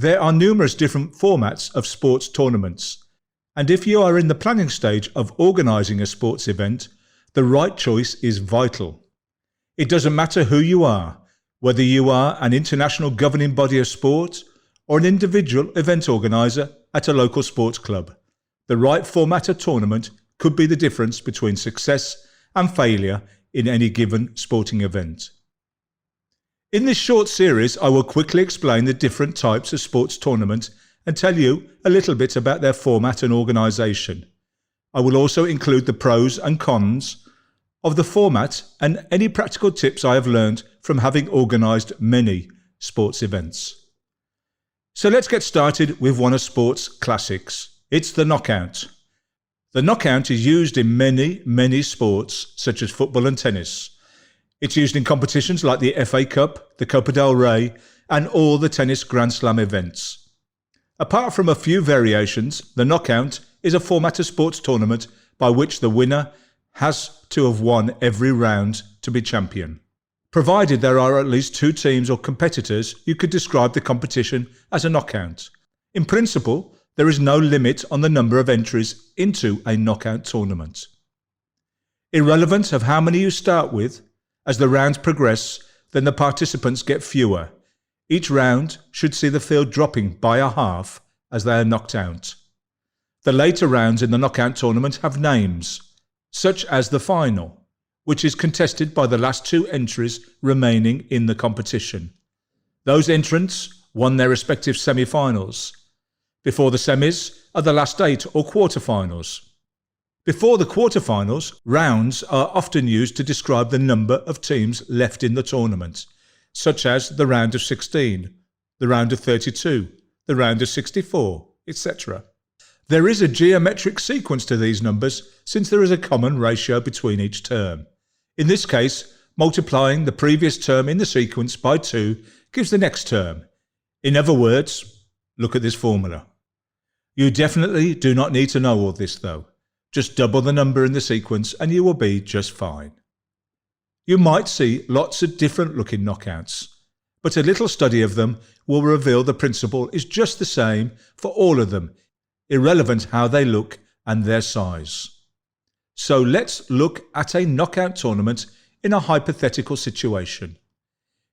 There are numerous different formats of sports tournaments, and if you are in the planning stage of organising a sports event, the right choice is vital. It doesn't matter who you are, whether you are an international governing body of sport or an individual event organiser at a local sports club. The right format of tournament could be the difference between success and failure in any given sporting event. In this short series, I will quickly explain the different types of sports tournament and tell you a little bit about their format and organisation. I will also include the pros and cons of the format and any practical tips I have learned from having organised many sports events. So let's get started with one of sports classics. It's the knockout. The knockout is used in many sports such as football and tennis. It's used in competitions like the FA Cup, the Copa del Rey and all the tennis Grand Slam events. Apart from a few variations, the knockout is a format of sports tournament by which the winner has to have won every round to be champion. Provided there are at least two teams or competitors, you could describe the competition as a knockout. In principle, there is no limit on the number of entries into a knockout tournament. Irrelevant of how many you start with, as the rounds progress, then the participants get fewer. Each round should see the field dropping by a half as they are knocked out. The later rounds in the knockout tournament have names, such as the final, which is contested by the last two entries remaining in the competition. Those entrants won their respective semi-finals. Before the semis are the last 8 or quarter-finals. Before the quarter-finals, rounds are often used to describe the number of teams left in the tournament, such as the round of 16, the round of 32, the round of 64, etc. There is a geometric sequence to these numbers since there is a common ratio between each term. In this case, multiplying the previous term in the sequence by 2 gives the next term. In other words, look at this formula. You definitely do not need to know all this though. Just double the number in the sequence and you will be just fine. You might see lots of different looking knockouts, but a little study of them will reveal the principle is just the same for all of them, irrelevant how they look and their size. So let's look at a knockout tournament in a hypothetical situation.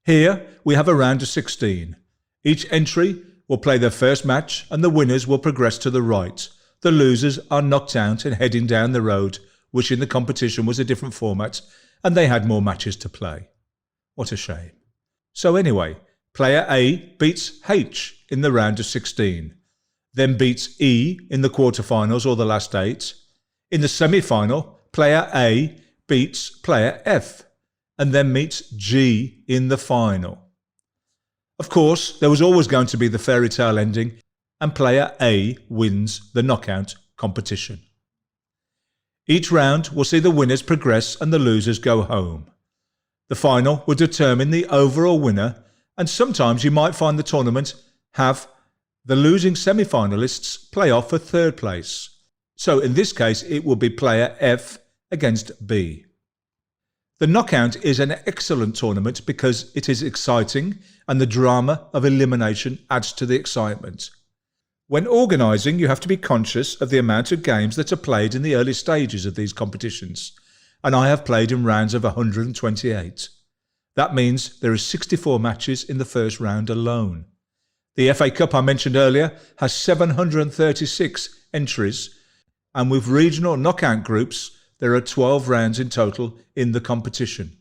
Here we have a round of 16. Each entry will play their first match and the winners will progress to the right. The losers are knocked out and heading down the road, wishing the competition was a different format and they had more matches to play. What a shame. So anyway, player A beats H in the round of 16, then beats E in the quarterfinals or the last 8. In the semi-final, player A beats player F and then meets G in the final. Of course, there was always going to be the fairy tale ending and player A wins the knockout competition. Each round will see the winners progress and the losers go home. The final will determine the overall winner, and sometimes you might find the tournament have the losing semi-finalists play off for third place. So in this case it will be player F against B. The knockout is an excellent tournament because it is exciting and the drama of elimination adds to the excitement. When organising, you have to be conscious of the amount of games that are played in the early stages of these competitions, and I have played in rounds of 128. That means there are 64 matches in the first round alone. The FA Cup I mentioned earlier has 736 entries, and with regional knockout groups, there are 12 rounds in total in the competition.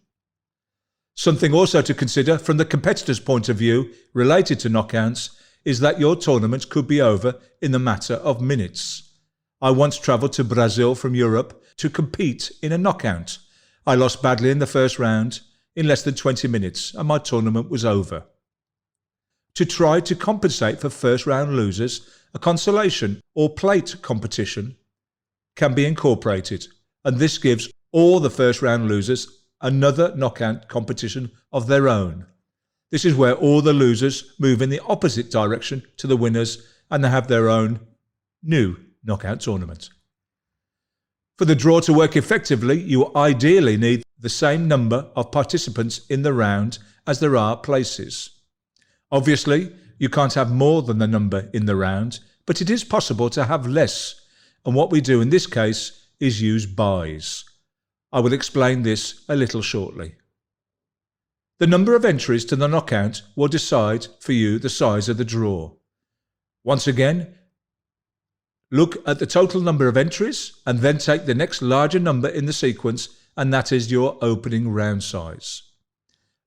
Something also to consider from the competitor's point of view related to knockouts is that your tournament could be over in the matter of minutes. I once travelled to Brazil from Europe to compete in a knockout. I lost badly in the first round in less than 20 minutes and my tournament was over. To try to compensate for first round losers, a consolation or plate competition can be incorporated, and this gives all the first round losers another knockout competition of their own. This is where all the losers move in the opposite direction to the winners and they have their own new knockout tournament. For the draw to work effectively, you ideally need the same number of participants in the round as there are places. Obviously, You can't have more than the number in the round, but it is possible to have less, and what we do in this case is use buys. I will explain this a little shortly. The number of entries to the knockout will decide for you the size of the draw. Once again, look at the total number of entries and then take the next larger number in the sequence, and that is your opening round size.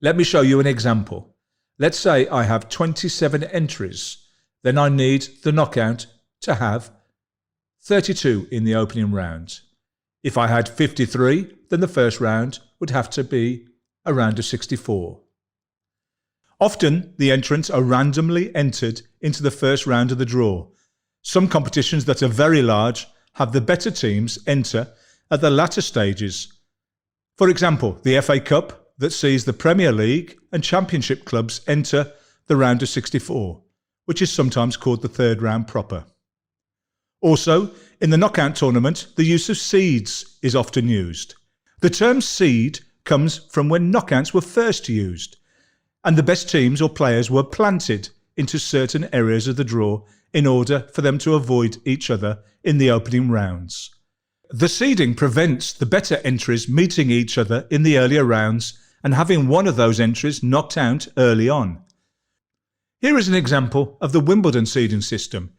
Let me show you an example. Let's say I have 27 entries. Then I need the knockout to have 32 in the opening round. If I had 53, then the first round would have to be a round of 64. Often the entrants are randomly entered into the first round of the draw. Some competitions that are very large have the better teams enter at the latter stages. For example, the FA Cup that sees the Premier League and Championship clubs enter the round of 64, which is sometimes called the third round proper. Also, in the knockout tournament, the use of seeds is often used. The term seed comes from when knockouts were first used, and the best teams or players were planted into certain areas of the draw in order for them to avoid each other in the opening rounds. The seeding prevents the better entries meeting each other in the earlier rounds and having one of those entries knocked out early on. Here is an example of the Wimbledon seeding system.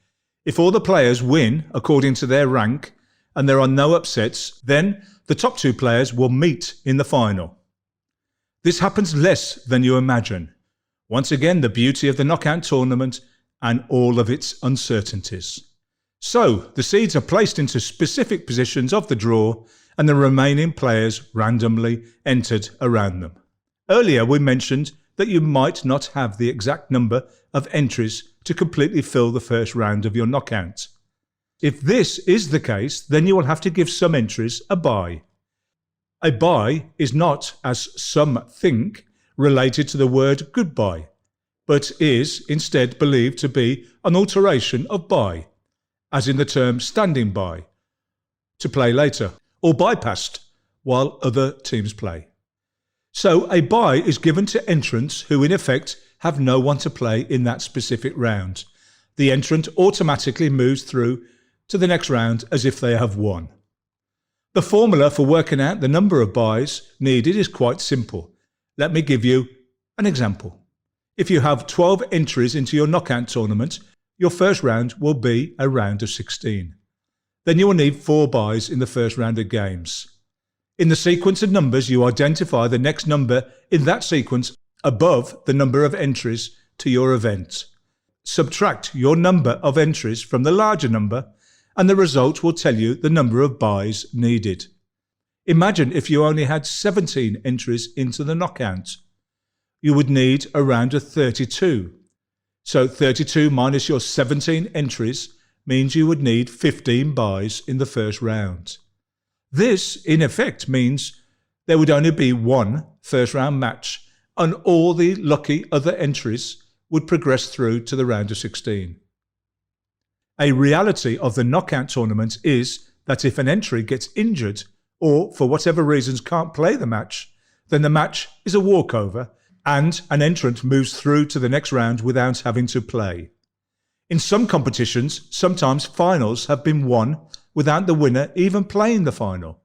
If all the players win according to their rank and there are no upsets, then the top two players will meet in the final. This happens less than you imagine. Once again, the beauty of the knockout tournament and all of its uncertainties. So, the seeds are placed into specific positions of the draw and the remaining players randomly entered around them. Earlier we mentioned that you might not have the exact number of entries to completely fill the first round of your knockout. If this is the case, then you will have to give some entries a bye. A bye is not, as some think, related to the word goodbye, but is instead believed to be an alteration of bye, as in the term standing by, to play later, or bypassed while other teams play. So a bye is given to entrants who in effect have no one to play in that specific round. The entrant automatically moves through to the next round as if they have won. The formula for working out the number of byes needed is quite simple. Let me give you an example. If you have 12 entries into your knockout tournament, your first round will be a round of 16. Then you will need 4 byes in the first round of games. In the sequence of numbers, you identify the next number in that sequence above the number of entries to your event. Subtract your number of entries from the larger number, and the result will tell you the number of byes needed. Imagine if you only had 17 entries into the knockout. You would need a round of 32. So 32 minus your 17 entries means you would need 15 byes in the first round. This, in effect, means there would only be one first round match, and all the lucky other entries would progress through to the round of 16. A reality of the knockout tournament is that if an entry gets injured or for whatever reasons can't play the match, then the match is a walkover and an entrant moves through to the next round without having to play. In some competitions, sometimes finals have been won without the winner even playing the final.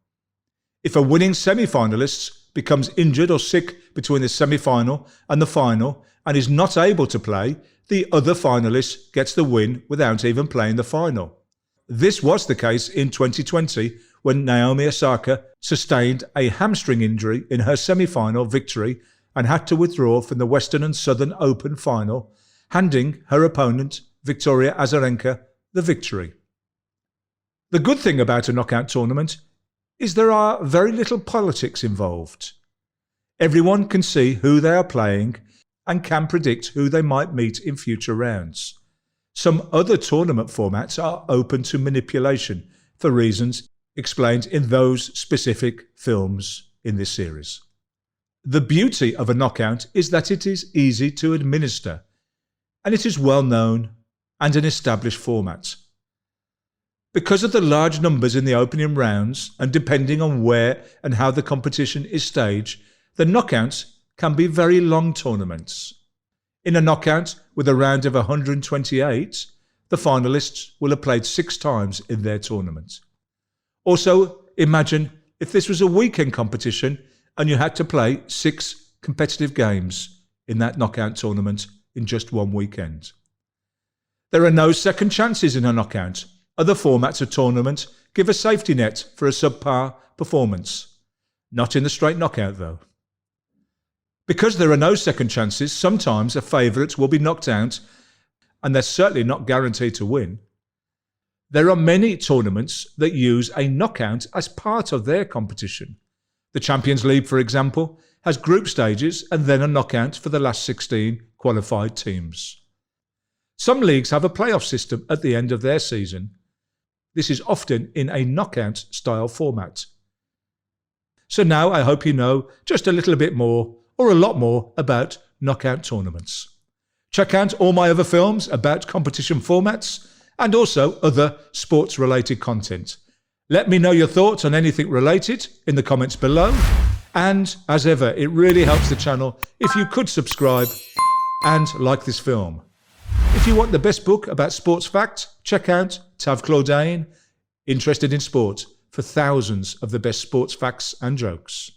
If a winning semi-finalist becomes injured or sick between the semi-final and the final and is not able to play, the other finalist gets the win without even playing the final. This was the case in 2020 when Naomi Osaka sustained a hamstring injury in her semi-final victory and had to withdraw from the Western and Southern Open final, handing her opponent, Victoria Azarenka, the victory. The good thing about a knockout tournament is there are very little politics involved. Everyone can see who they are playing and can predict who they might meet in future rounds. Some other tournament formats are open to manipulation for reasons explained in those specific films in this series. The beauty of a knockout is that it is easy to administer, and it is well known and an established format. Because of the large numbers in the opening rounds, and depending on where and how the competition is staged, the knockouts can be very long tournaments. In a knockout with a round of 128, the finalists will have played 6 times in their tournament. Also, imagine if this was a weekend competition and you had to play 6 competitive games in that knockout tournament in just one weekend. There are no second chances in a knockout. Other formats of tournament give a safety net for a subpar performance. Not in the straight knockout though. Because there are no second chances, sometimes a favourite will be knocked out and they're certainly not guaranteed to win. There are many tournaments that use a knockout as part of their competition. The Champions League, for example, has group stages and then a knockout for the last 16 qualified teams. Some leagues have a playoff system at the end of their season. This is often in a knockout style format. So now I hope you know just a little bit more or a lot more about knockout tournaments. Check out all my other films about competition formats and also other sports related content. Let me know your thoughts on anything related in the comments below. And as ever, it really helps the channel if you could subscribe and like this film. If you want the best book about sports facts, check out Chlordane, Interested in Sport, for thousands of the best sports facts and jokes.